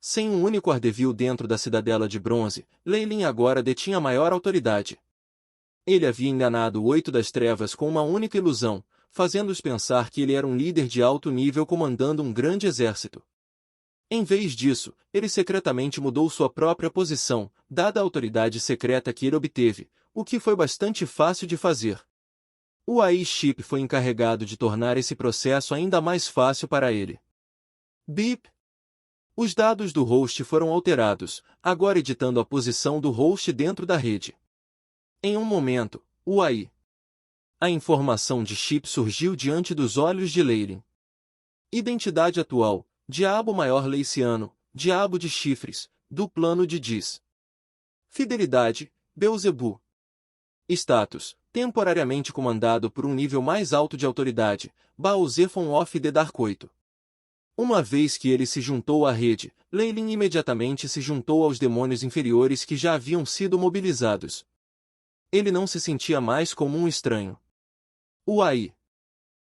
Sem um único Ardeville dentro da cidadela de bronze, Leylin agora detinha maior autoridade. Ele havia enganado o Oito das Trevas com uma única ilusão, fazendo-os pensar que ele era um líder de alto nível comandando um grande exército. Em vez disso, ele secretamente mudou sua própria posição, dada a autoridade secreta que ele obteve, o que foi bastante fácil de fazer. O AI Chip foi encarregado de tornar esse processo ainda mais fácil para ele. Beep! Os dados do host foram alterados, agora editando a posição do host dentro da rede. Em um momento, o AI. A informação de Chip surgiu diante dos olhos de Leylin. Identidade atual: Diabo Maior Leiciano, Diabo de Chifres, do plano de Dis. Fidelidade: Beelzebu. Status: temporariamente comandado por um nível mais alto de autoridade, Baal-Zephon of the Dark 8. Uma vez que ele se juntou à rede, Leylin imediatamente se juntou aos demônios inferiores que já haviam sido mobilizados. Ele não se sentia mais como um estranho. O AI.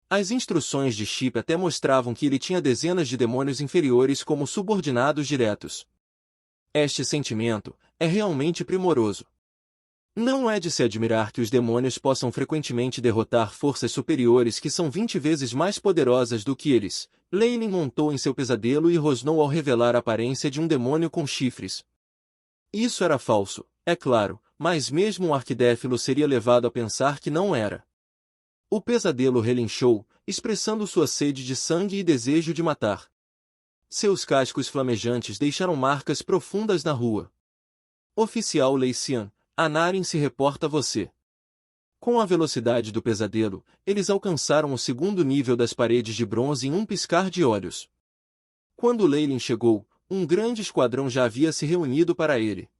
As instruções de Chip até mostravam que ele tinha dezenas de demônios inferiores como subordinados diretos. Este sentimento é realmente primoroso. Não é de se admirar que os demônios possam frequentemente derrotar forças superiores que são 20 vezes mais poderosas do que eles. Leylin montou em seu pesadelo e rosnou ao revelar a aparência de um demônio com chifres. Isso era falso, é claro, mas mesmo um arquidéfilo seria levado a pensar que não era. O pesadelo relinchou, expressando sua sede de sangue e desejo de matar. Seus cascos flamejantes deixaram marcas profundas na rua. Oficial Leician, Anarin se reporta a você. Com a velocidade do pesadelo, eles alcançaram o segundo nível das paredes de bronze em um piscar de olhos. Quando Leylin chegou, um grande esquadrão já havia se reunido para ele.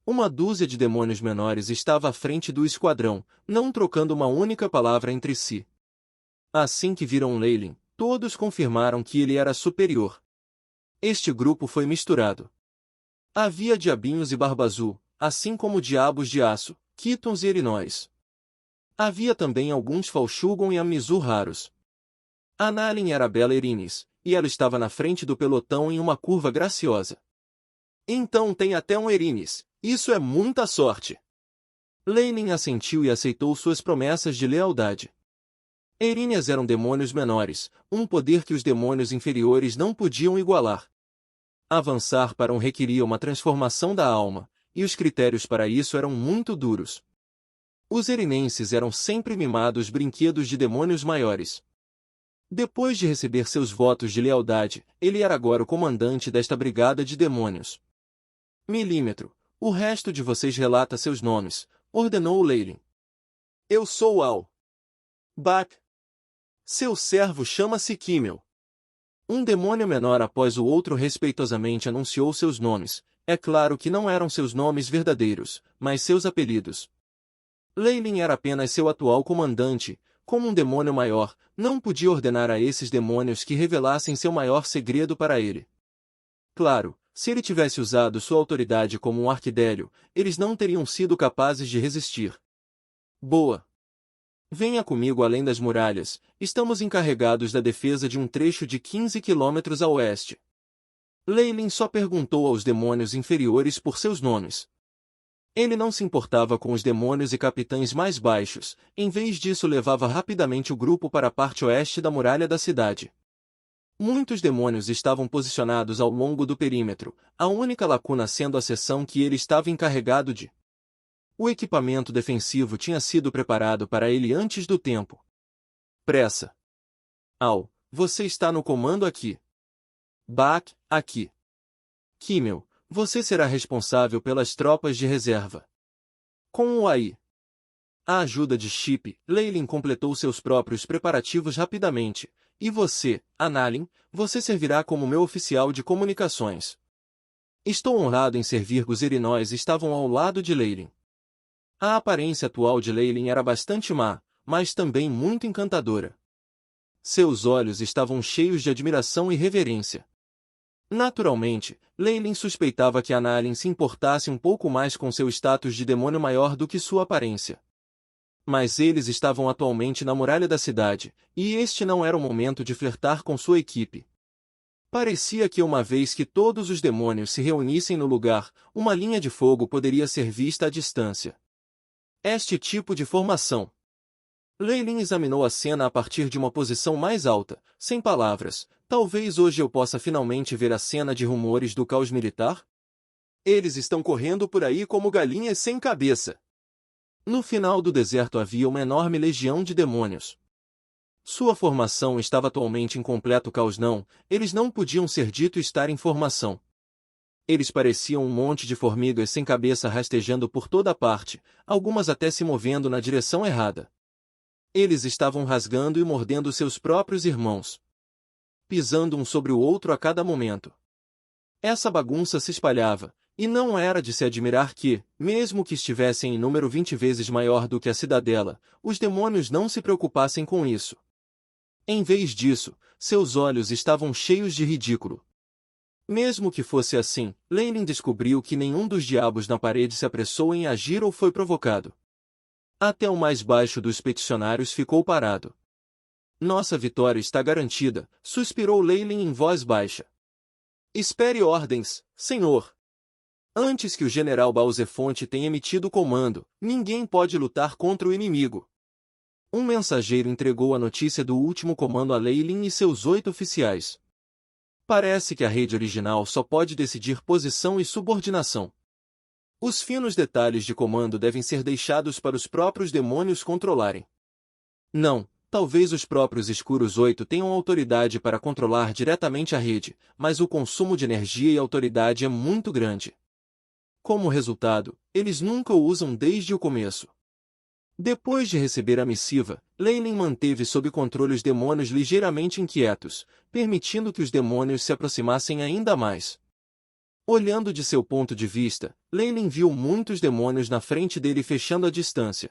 Uma dúzia de demônios menores estava à frente do esquadrão, não trocando uma única palavra entre si. Assim que viram Leylin, todos confirmaram que ele era superior. Este grupo foi misturado. Havia diabinhos e barbazu, assim como diabos de aço, quitons e erinóis. Havia também alguns falshugon e amizu raros. Análin era a bela Erinis, e ela estava na frente do pelotão em uma curva graciosa. Então tem até um Erinis, isso é muita sorte. Leylin assentiu e aceitou suas promessas de lealdade. Erinias eram demônios menores, um poder que os demônios inferiores não podiam igualar. Avançar para um requeria uma transformação da alma, e os critérios para isso eram muito duros. Os erinenses eram sempre mimados brinquedos de demônios maiores. Depois de receber seus votos de lealdade, ele era agora o comandante desta brigada de demônios. Milímetro, o resto de vocês relata seus nomes, ordenou Leylin. Eu sou Al. Bak. Seu servo chama-se Kimmel. Um demônio menor após o outro respeitosamente anunciou seus nomes. É claro que não eram seus nomes verdadeiros, mas seus apelidos. Leylin era apenas seu atual comandante. Como um demônio maior, não podia ordenar a esses demônios que revelassem seu maior segredo para ele. Claro, se ele tivesse usado sua autoridade como um arquidélio, eles não teriam sido capazes de resistir. Boa! Venha comigo além das muralhas, estamos encarregados da defesa de um trecho de 15 quilômetros a oeste. Leylin só perguntou aos demônios inferiores por seus nomes. Ele não se importava com os demônios e capitães mais baixos, em vez disso levava rapidamente o grupo para a parte oeste da muralha da cidade. Muitos demônios estavam posicionados ao longo do perímetro, a única lacuna sendo a seção que ele estava encarregado de. O equipamento defensivo tinha sido preparado para ele antes do tempo. Pressa! Al, você está no comando aqui. Bak, aqui. Kimmel, você será responsável pelas tropas de reserva. Com o AI. A ajuda de Chip, Leylin completou seus próprios preparativos rapidamente. E você, Análin, você servirá como meu oficial de comunicações. Estou honrado em servir. Os erinóis estavam ao lado de Leylin. A aparência atual de Leylin era bastante má, mas também muito encantadora. Seus olhos estavam cheios de admiração e reverência. Naturalmente, Leylin suspeitava que Análin se importasse um pouco mais com seu status de demônio maior do que sua aparência. Mas eles estavam atualmente na muralha da cidade, e este não era o momento de flertar com sua equipe. Parecia que uma vez que todos os demônios se reunissem no lugar, uma linha de fogo poderia ser vista à distância. Este tipo de formação. Leilin examinou a cena a partir de uma posição mais alta, sem palavras. Talvez hoje eu possa finalmente ver a cena de rumores do caos militar? Eles estão correndo por aí como galinhas sem cabeça. No final do deserto havia uma enorme legião de demônios. Sua formação estava atualmente em completo caos. Eles não podiam ser dito estar em formação. Eles pareciam um monte de formigas sem cabeça rastejando por toda parte, algumas até se movendo na direção errada. Eles estavam rasgando e mordendo seus próprios irmãos, pisando um sobre o outro a cada momento. Essa bagunça se espalhava, e não era de se admirar que, mesmo que estivessem em número 20 vezes maior do que a cidadela, os demônios não se preocupassem com isso. Em vez disso, seus olhos estavam cheios de ridículo. Mesmo que fosse assim, Leilin descobriu que nenhum dos diabos na parede se apressou em agir ou foi provocado. Até o mais baixo dos peticionários ficou parado. Nossa vitória está garantida, suspirou Leilin em voz baixa. Espere ordens, senhor. Antes que o general Balzefonte tenha emitido o comando, ninguém pode lutar contra o inimigo. Um mensageiro entregou a notícia do último comando a Leilin e seus 8 oficiais. Parece que a rede original só pode decidir posição e subordinação. Os finos detalhes de comando devem ser deixados para os próprios demônios controlarem. Não, talvez os próprios Escuros 8 tenham autoridade para controlar diretamente a rede, mas o consumo de energia e autoridade é muito grande. Como resultado, eles nunca o usam desde o começo. Depois de receber a missiva, Leilin manteve sob controle os demônios ligeiramente inquietos, permitindo que os demônios se aproximassem ainda mais. Olhando de seu ponto de vista, Leilin viu muitos demônios na frente dele fechando a distância.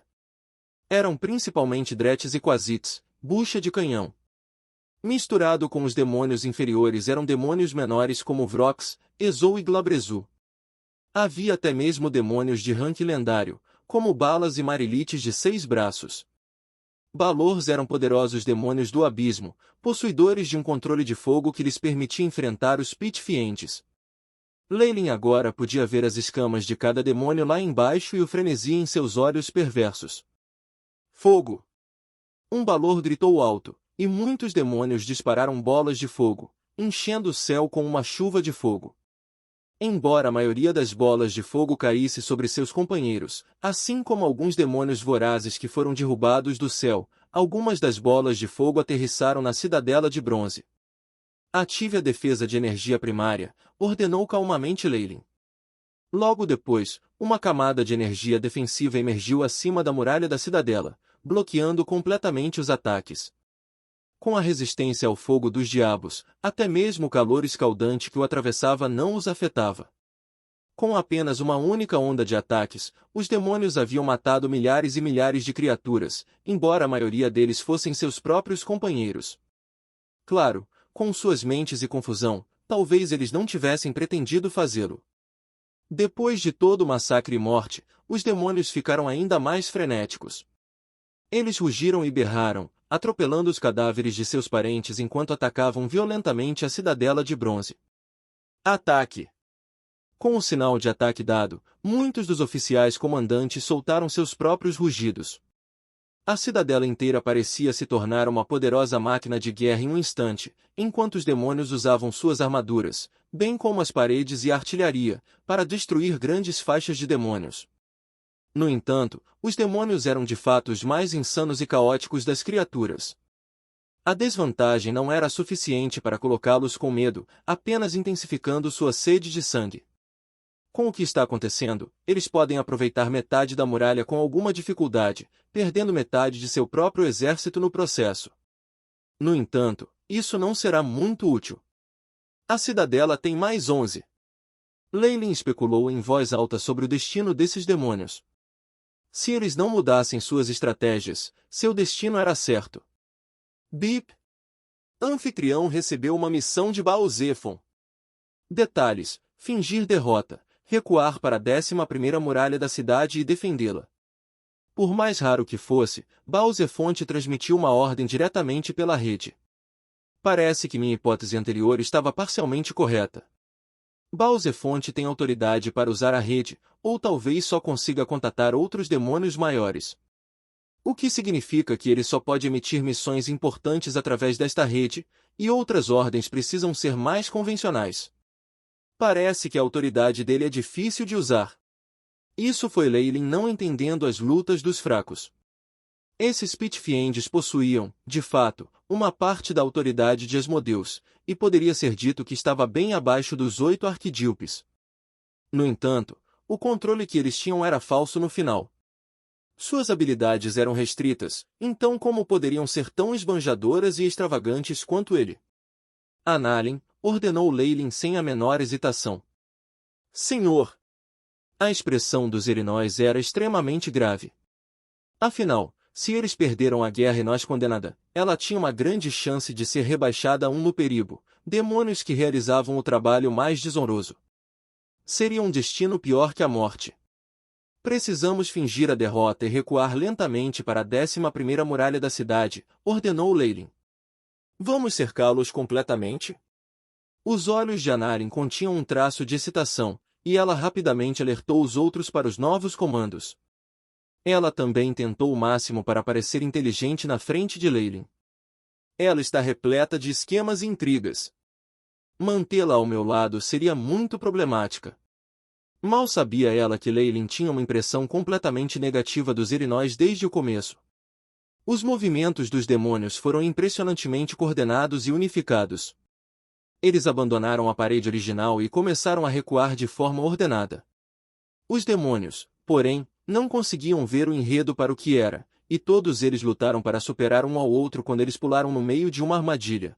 Eram principalmente Dretes e Quasites, bucha de canhão. Misturado com os demônios inferiores eram demônios menores como Vrox, Ezou e Glabrezu. Havia até mesmo demônios de rank lendário, como Balas e Marilites de 6 braços. Balors eram poderosos demônios do abismo, possuidores de um controle de fogo que lhes permitia enfrentar os Pitfiends. Leilin agora podia ver as escamas de cada demônio lá embaixo e o frenesi em seus olhos perversos. Fogo! Um Balor gritou alto, e muitos demônios dispararam bolas de fogo, enchendo o céu com uma chuva de fogo. Embora a maioria das bolas de fogo caísse sobre seus companheiros, assim como alguns demônios vorazes que foram derrubados do céu, algumas das bolas de fogo aterrissaram na cidadela de bronze. Ative a defesa de energia primária, ordenou calmamente Leilin. Logo depois, uma camada de energia defensiva emergiu acima da muralha da cidadela, bloqueando completamente os ataques. Com a resistência ao fogo dos diabos, até mesmo o calor escaldante que o atravessava não os afetava. Com apenas uma única onda de ataques, os demônios haviam matado milhares e milhares de criaturas, embora a maioria deles fossem seus próprios companheiros. Claro, com suas mentes e confusão, talvez eles não tivessem pretendido fazê-lo. Depois de todo o massacre e morte, os demônios ficaram ainda mais frenéticos. Eles rugiram e berraram, atropelando os cadáveres de seus parentes enquanto atacavam violentamente a cidadela de bronze. Ataque! Com o sinal de ataque dado, muitos dos oficiais comandantes soltaram seus próprios rugidos. A cidadela inteira parecia se tornar uma poderosa máquina de guerra em um instante, enquanto os demônios usavam suas armaduras, bem como as paredes e a artilharia, para destruir grandes faixas de demônios. No entanto, os demônios eram de fato os mais insanos e caóticos das criaturas. A desvantagem não era suficiente para colocá-los com medo, apenas intensificando sua sede de sangue. Com o que está acontecendo, eles podem aproveitar metade da muralha com alguma dificuldade, perdendo metade de seu próprio exército no processo. No entanto, isso não será muito útil. A cidadela tem mais 11. Leilin especulou em voz alta sobre o destino desses demônios. Se eles não mudassem suas estratégias, seu destino era certo. Bip! Anfitrião recebeu uma missão de Baal-Zephon. Detalhes: fingir derrota, recuar para a 11ª muralha da cidade e defendê-la. Por mais raro que fosse, Baal-Zephon transmitiu uma ordem diretamente pela rede. Parece que minha hipótese anterior estava parcialmente correta. Balzefonte tem autoridade para usar a rede, ou talvez só consiga contatar outros demônios maiores. O que significa que ele só pode emitir missões importantes através desta rede, e outras ordens precisam ser mais convencionais. Parece que a autoridade dele é difícil de usar. Isso foi Leyline não entendendo as lutas dos fracos. Esses Pitfiendes possuíam, de fato, uma parte da autoridade de Asmodeus, e poderia ser dito que estava bem abaixo dos 8 arquidíopes. No entanto, o controle que eles tinham era falso no final. Suas habilidades eram restritas, então como poderiam ser tão esbanjadoras e extravagantes quanto ele? Análin ordenou Leyline sem a menor hesitação. Senhor! A expressão dos Erinóis era extremamente grave. Afinal, se eles perderam a guerra e nós condenada, ela tinha uma grande chance de ser rebaixada a no perigo, demônios que realizavam o trabalho mais desonroso. Seria um destino pior que a morte. Precisamos fingir a derrota e recuar lentamente para a 11ª muralha da cidade, ordenou Leyline. Vamos cercá-los completamente? Os olhos de Análin continham um traço de excitação, e ela rapidamente alertou os outros para os novos comandos. Ela também tentou o máximo para parecer inteligente na frente de Leyline. Ela está repleta de esquemas e intrigas. Mantê-la ao meu lado seria muito problemática. Mal sabia ela que Leyline tinha uma impressão completamente negativa dos Erinóis desde o começo. Os movimentos dos demônios foram impressionantemente coordenados e unificados. Eles abandonaram a parede original e começaram a recuar de forma ordenada. Os demônios, porém, não conseguiam ver o enredo para o que era, e todos eles lutaram para superar um ao outro quando eles pularam no meio de uma armadilha.